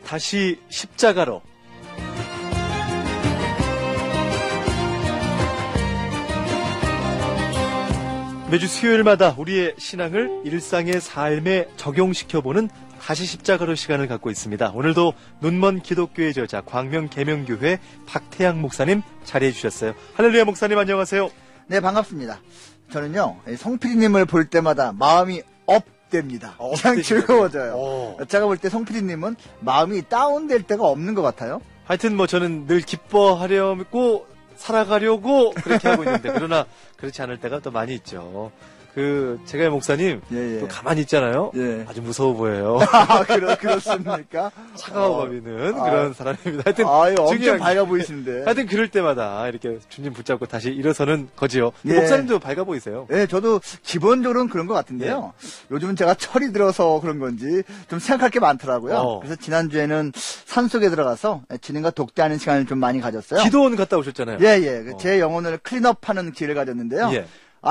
다시 십자가로. 매주 수요일마다 우리의 신앙을 일상의 삶에 적용시켜보는 다시 십자가로 시간을 갖고 있습니다. 오늘도 눈먼 기독교의 저자 광명계명교회 박태양 목사님 자리해 주셨어요. 할렐루야 목사님 안녕하세요. 네, 반갑습니다. 저는요, 성PD님을 볼 때마다 마음이 업됩니다. 그냥 즐거워져요. 제가 볼 때 성PD님은 마음이 다운될 때가 없는 것 같아요. 하여튼 뭐 저는 늘 기뻐하려고 살아가려고 그렇게 하고 있는데 그러나 그렇지 않을 때가 또 많이 있죠. 제가 목사님 또 가만히 있잖아요. 아주 무서워 보여요. 그렇습니까? 차가워 보이는 그런 사람입니다. 하여튼 엄청 밝아 보이시는데. 하여튼 그럴 때마다 이렇게 주님 붙잡고 다시 일어서는 거지요. 목사님도 밝아 보이세요. 네, 저도 기본적으로는 그런 것 같은데요. 요즘은 제가 철이 들어서 그런 건지 좀 생각할 게 많더라고요. 그래서 지난주에는 산속에 들어가서 주님과 독대하는 시간을 좀 많이 가졌어요. 기도원 갔다 오셨잖아요. 제 영혼을 클린업하는 기회를 가졌는데요.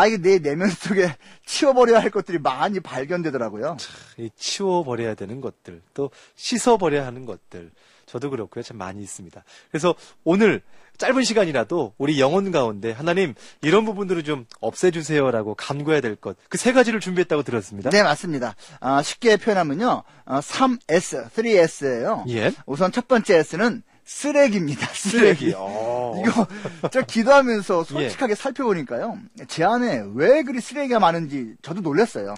이게 내 내면 속에 치워버려야 할 것들이 많이 발견되더라고요. 이 치워버려야 되는 것들, 또 씻어버려야 하는 것들, 저도 그렇고요. 참 많이 있습니다. 그래서 오늘 짧은 시간이라도 우리 영혼 가운데 하나님 이런 부분들을 좀 없애주세요라고 간구해야 될 것, 그 세 가지를 준비했다고 들었습니다. 네, 맞습니다. 쉽게 표현하면요. 3S, 3S예요. 우선 첫 번째 S는 쓰레기입니다. 쓰레기. 이거 제가 기도하면서 솔직하게 살펴보니까요. 제 안에 왜 그리 쓰레기가 많은지 저도 놀랐어요.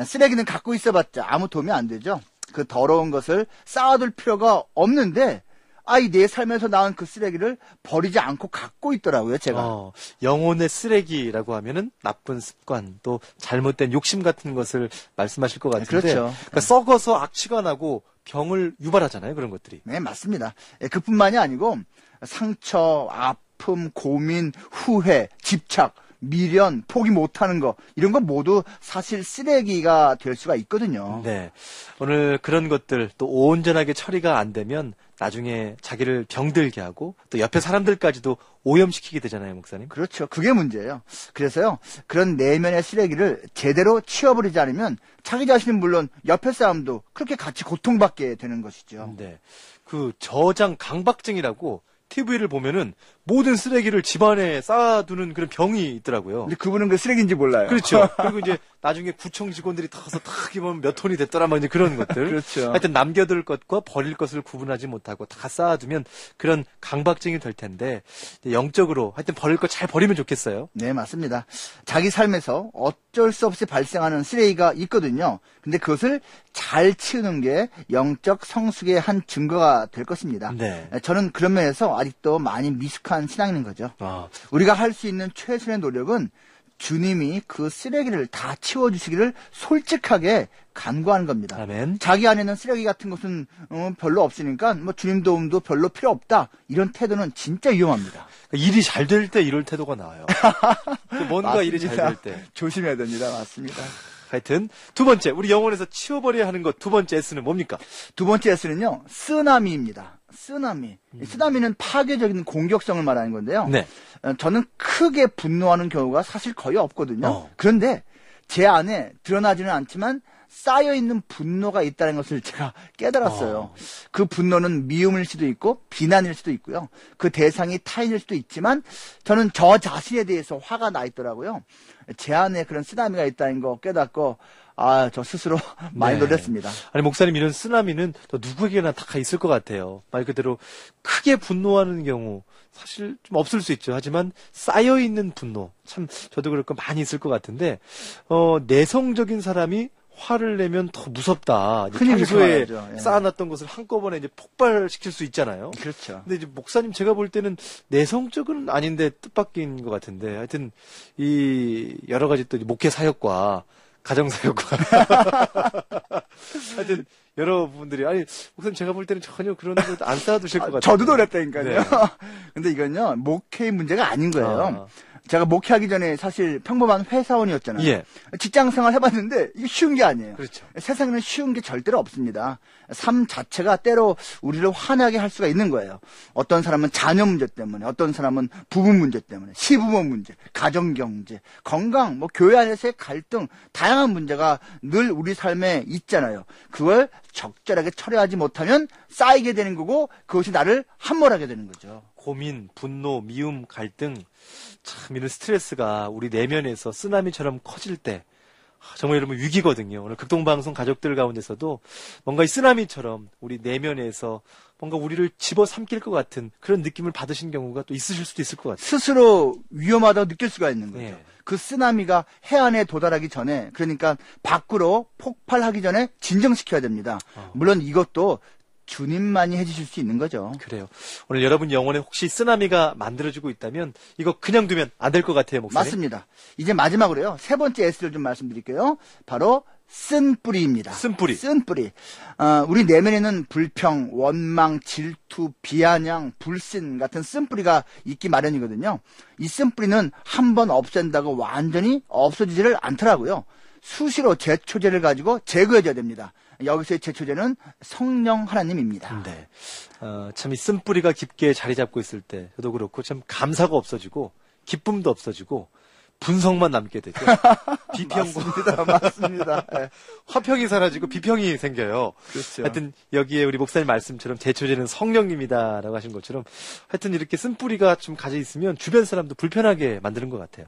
쓰레기는 갖고 있어봤자 아무 도움이 안 되죠. 그 더러운 것을 쌓아둘 필요가 없는데 내 삶에서 나온 그 쓰레기를 버리지 않고 갖고 있더라고요, 제가. 영혼의 쓰레기라고 하면은 나쁜 습관, 또 잘못된 욕심 같은 것을 말씀하실 것 같은데. 그렇죠. 그러니까 썩어서 악취가 나고 병을 유발하잖아요, 그런 것들이. 네, 맞습니다. 그뿐만이 아니고 상처, 아픔, 고민, 후회, 집착, 미련, 포기 못하는 거 이런 건 모두 사실 쓰레기가 될 수가 있거든요. 네, 오늘 그런 것들 또 온전하게 처리가 안 되면 나중에 자기를 병들게 하고 또 옆에 사람들까지도 오염시키게 되잖아요, 목사님. 그렇죠. 그게 문제예요. 그래서요, 그런 내면의 쓰레기를 제대로 치워버리지 않으면 자기 자신은 물론 옆에 사람도 그렇게 같이 고통받게 되는 것이죠. 네, 그 저장 강박증이라고 TV를 보면은 모든 쓰레기를 집안에 쌓아두는 그런 병이 있더라고요. 근데 그분은 그 쓰레기인지 몰라요. 그렇죠. 그리고 이제 나중에 구청 직원들이 다 보면 몇 톤이 됐더라, 뭐 이제 그런 것들. 그렇죠. 하여튼 남겨둘 것과 버릴 것을 구분하지 못하고 다 쌓아두면 그런 강박증이 될 텐데, 영적으로 하여튼 버릴 거 잘 버리면 좋겠어요. 네, 맞습니다. 자기 삶에서 어쩔 수 없이 발생하는 쓰레기가 있거든요. 근데 그것을 잘 치우는 게 영적 성숙의 한 증거가 될 것입니다. 네. 저는 그런 면에서 아직도 많이 미숙한 신앙인 거죠. 우리가 할 수 있는 최선의 노력은 주님이 그 쓰레기를 다 치워주시기를 솔직하게 간구하는 겁니다. 아멘. 자기 안에는 쓰레기 같은 것은 별로 없으니까 뭐 주님 도움도 별로 필요 없다. 이런 태도는 진짜 위험합니다. 일이 잘 될 때 이럴 태도가 나와요. 뭔가 일이 잘 될 때. 조심해야 됩니다. 맞습니다. 하여튼 두 번째, 우리 영혼에서 치워버려야 하는 것 두 번째 S는 뭡니까? 두 번째 S는요, 쓰나미입니다. 쓰나미. 쓰나미는 파괴적인 공격성을 말하는 건데요. 네. 저는 크게 분노하는 경우가 사실 거의 없거든요. 그런데 제 안에 드러나지는 않지만 쌓여있는 분노가 있다는 것을 제가 깨달았어요. 그 분노는 미움일 수도 있고 비난일 수도 있고요. 그 대상이 타인일 수도 있지만 저는 저 자신에 대해서 화가 나 있더라고요. 제 안에 그런 쓰나미가 있다는 거 깨닫고 저 스스로 많이 놀랐습니다. 아니, 목사님, 이런 쓰나미는 또 누구에게나 다 있을 것 같아요. 말 그대로 크게 분노하는 경우 사실 좀 없을 수 있죠. 하지만 쌓여있는 분노, 참 저도 그럴 거 많이 있을 것 같은데, 내성적인 사람이 화를 내면 더 무섭다. 평소에 쌓아놨던 것을 한꺼번에 이제 폭발시킬 수 있잖아요. 그렇죠. 근데 이제 목사님, 제가 볼 때는 내성적은 아닌데 뜻밖인 것 같은데, 하여튼 이 여러 가지 또 목회 사역과 가정 사역과 하여튼 여러분들이 아니 목사님, 제가 볼 때는 전혀 그런 거 안 쌓아두실 것 같아요. 저도 놀랐다니까요. 네. 근데 이건요, 목회의 문제가 아닌 거예요. 제가 목회하기 전에 사실 평범한 회사원이었잖아요. 예. 직장 생활 해봤는데 이게 쉬운 게 아니에요. 그렇죠. 세상에는 쉬운 게 절대로 없습니다. 삶 자체가 때로 우리를 화나게 할 수가 있는 거예요. 어떤 사람은 자녀 문제 때문에, 어떤 사람은 부부 문제 때문에, 시부모 문제, 가정 경제, 건강, 뭐 교회 안에서의 갈등, 다양한 문제가 늘 우리 삶에 있잖아요. 그걸 적절하게 처리하지 못하면 쌓이게 되는 거고 그것이 나를 함몰하게 되는 거죠. 고민, 분노, 미움, 갈등, 참 이런 스트레스가 우리 내면에서 쓰나미처럼 커질 때 정말 여러분 위기거든요. 오늘 극동방송 가족들 가운데서도 뭔가 이 쓰나미처럼 우리 내면에서 뭔가 우리를 집어삼킬 것 같은 그런 느낌을 받으신 경우가 또 있으실 수도 있을 것 같아요. 스스로 위험하다고 느낄 수가 있는 거죠. 네. 그 쓰나미가 해안에 도달하기 전에, 그러니까 밖으로 폭발하기 전에 진정시켜야 됩니다. 물론 이것도 주님만이 해주실 수 있는 거죠. 그래요. 오늘 여러분 영혼에 혹시 쓰나미가 만들어지고 있다면 이거 그냥 두면 안 될 것 같아요, 목사님. 맞습니다. 이제 마지막으로요. 세 번째 S를 좀 말씀드릴게요. 바로 쓴뿌리입니다. 쓴뿌리. 쓴뿌리. 우리 내면에는 불평, 원망, 질투, 비아냥, 불신 같은 쓴뿌리가 있기 마련이거든요. 이 쓴뿌리는 한번 없앤다고 완전히 없어지지를 않더라고요. 수시로 제초제를 가지고 제거해줘야 됩니다. 여기서의 제초제는 성령 하나님입니다. 네. 참 이 쓴뿌리가 깊게 자리 잡고 있을 때 저도 그렇고 참 감사가 없어지고 기쁨도 없어지고 분석만 남게 되죠. 비평과 맞습니다. 네. 화평이 사라지고 비평이 생겨요. 그렇죠. 하여튼 여기에 우리 목사님 말씀처럼 제초제는 성령님이다라고 하신 것처럼 하여튼 이렇게 쓴뿌리가 좀 가져 있으면 주변 사람도 불편하게 만드는 것 같아요.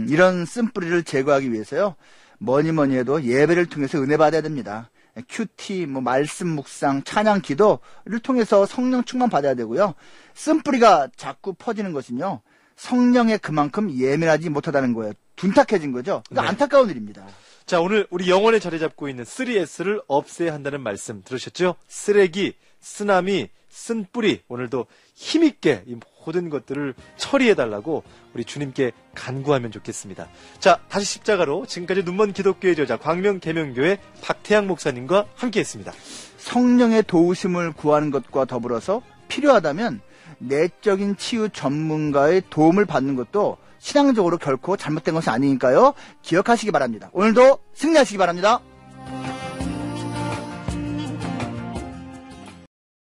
이런 쓴뿌리를 제거하기 위해서요. 뭐니 해도 예배를 통해서 은혜 받아야 됩니다. 큐티, 말씀 묵상, 찬양 기도를 통해서 성령 충만 받아야 되고요. 쓴뿌리가 자꾸 퍼지는 것은요. 성령에 그만큼 예민하지 못하다는 거예요. 둔탁해진 거죠. 그러니까 네. 안타까운 일입니다. 자, 오늘 우리 영혼에 자리 잡고 있는 3S를 없애야 한다는 말씀 들으셨죠? 쓰레기, 쓰나미, 쓴뿌리. 오늘도 힘있게 이 모든 것들을 처리해달라고 우리 주님께 간구하면 좋겠습니다. 자, 다시 십자가로 지금까지 눈먼 기독교의 저자 광명계명교회 박태양 목사님과 함께했습니다. 성령의 도우심을 구하는 것과 더불어서 필요하다면 내적인 치유 전문가의 도움을 받는 것도 신앙적으로 결코 잘못된 것이 아니니까요. 기억하시기 바랍니다. 오늘도 승리하시기 바랍니다.